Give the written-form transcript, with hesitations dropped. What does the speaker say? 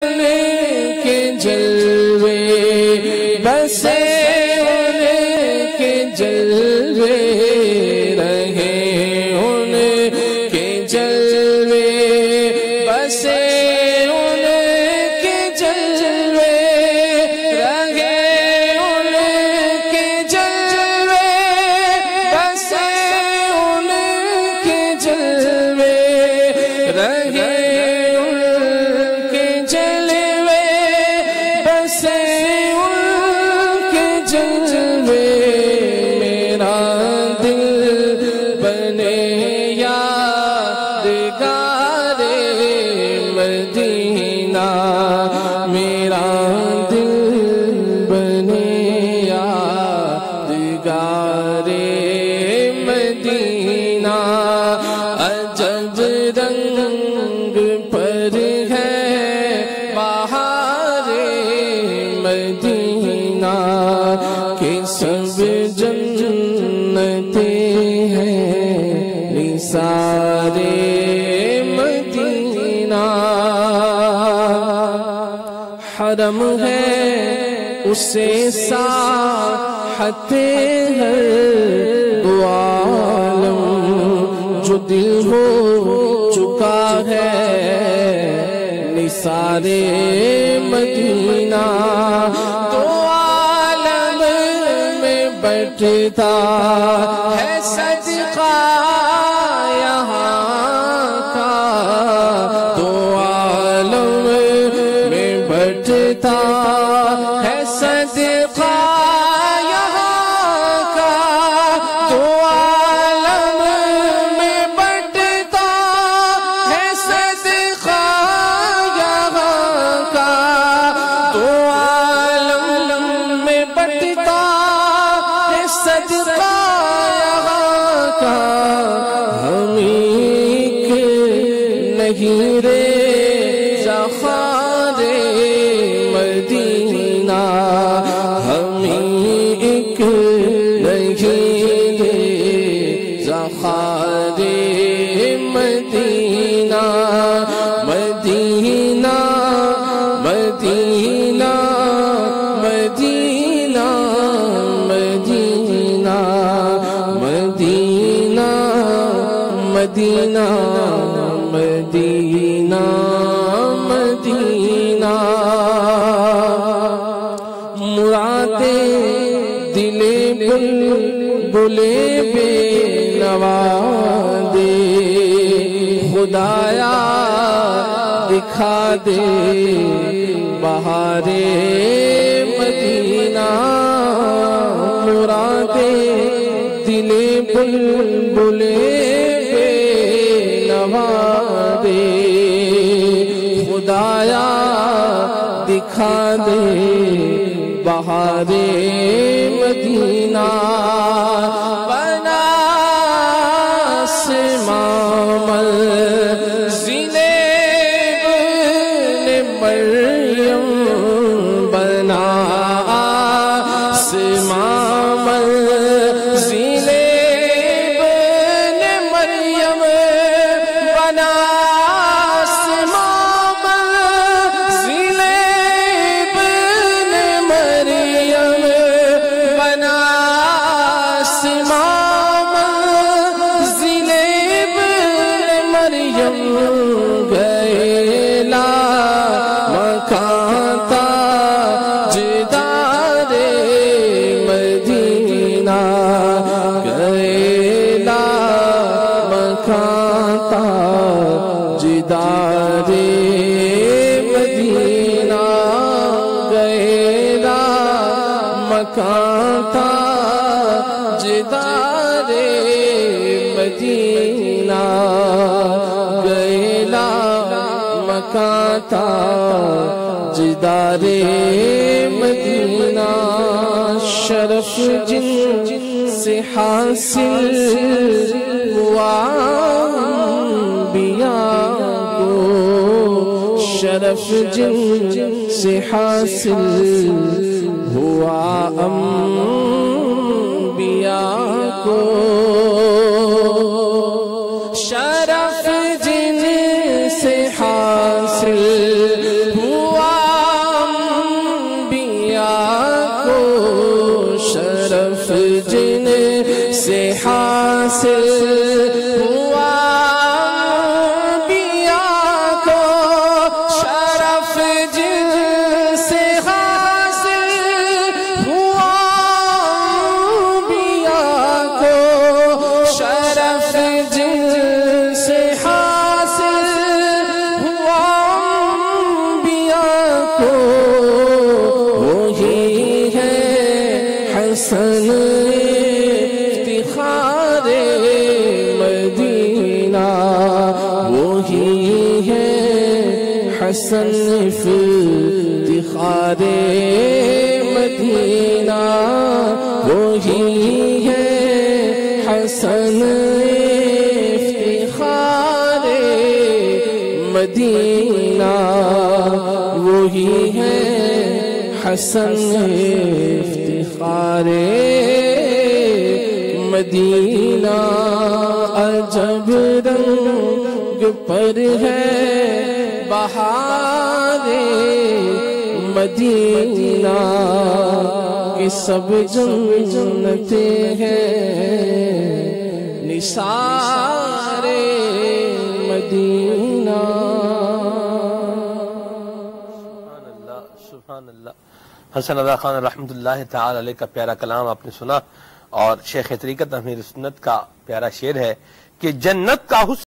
کے جلوے بسے ان کے جلوے رہے ان کے جلوے بسے ان کے جلوے رہے ان کے جلوے بسے ان کے جلوے رہے سارے مدینہ حرم ہے اسے ساحت ہر دو عالم جو دل ہو چکا ہے نثار مدینہ دو عالم میں بٹتا ہے صدقہ ہے صدقہ یہاں کا تو عالم میں بٹتا ہے صدقہ یہاں کا تو عالم میں بٹتا ہے صدقہ یہاں کا ہم ایک نہیں رے مدینہ ہم ایک نہیں زخار مدینہ مدینہ مدینہ مدینہ مدینہ مدینہ مدینہ مدینہ مدینہ مرادیں دل بلبلے بے نوا دے خدایا دکھا دے بہار مدینہ مرادیں دل بلبلے بے نوا دے خدایا دکھا دے بہار مدینہ بنا آسمان منزل ابن مریم بنا آسمان منزل ابن مریم بنا جدار مدینہ گئیلا مکان تھا جدار مدینہ گئیلا مکان تھا جدار مدینہ شرف جن سے حاصل ہوا شرف جن سے حاصل ہوا انبیاء کو شرف جن سے حاصل ہوا حسن افتخار مدینہ وہی ہے حسن افتخار مدینہ وہی ہے حسن افتخار مدینہ وہی ہے حسن افتخار مدینہ عجب رنگ پر ہے بہار مدینہ کہ سب جنتے ہیں نثار مدینہ. سبحان اللہ. حسن رضا خان رحمۃ اللہ تعالی علیہ کا پیارا کلام آپ نے سنا، اور شیخ طریقت امیر سنت کا پیارا شعر ہے کہ جنت کا حسن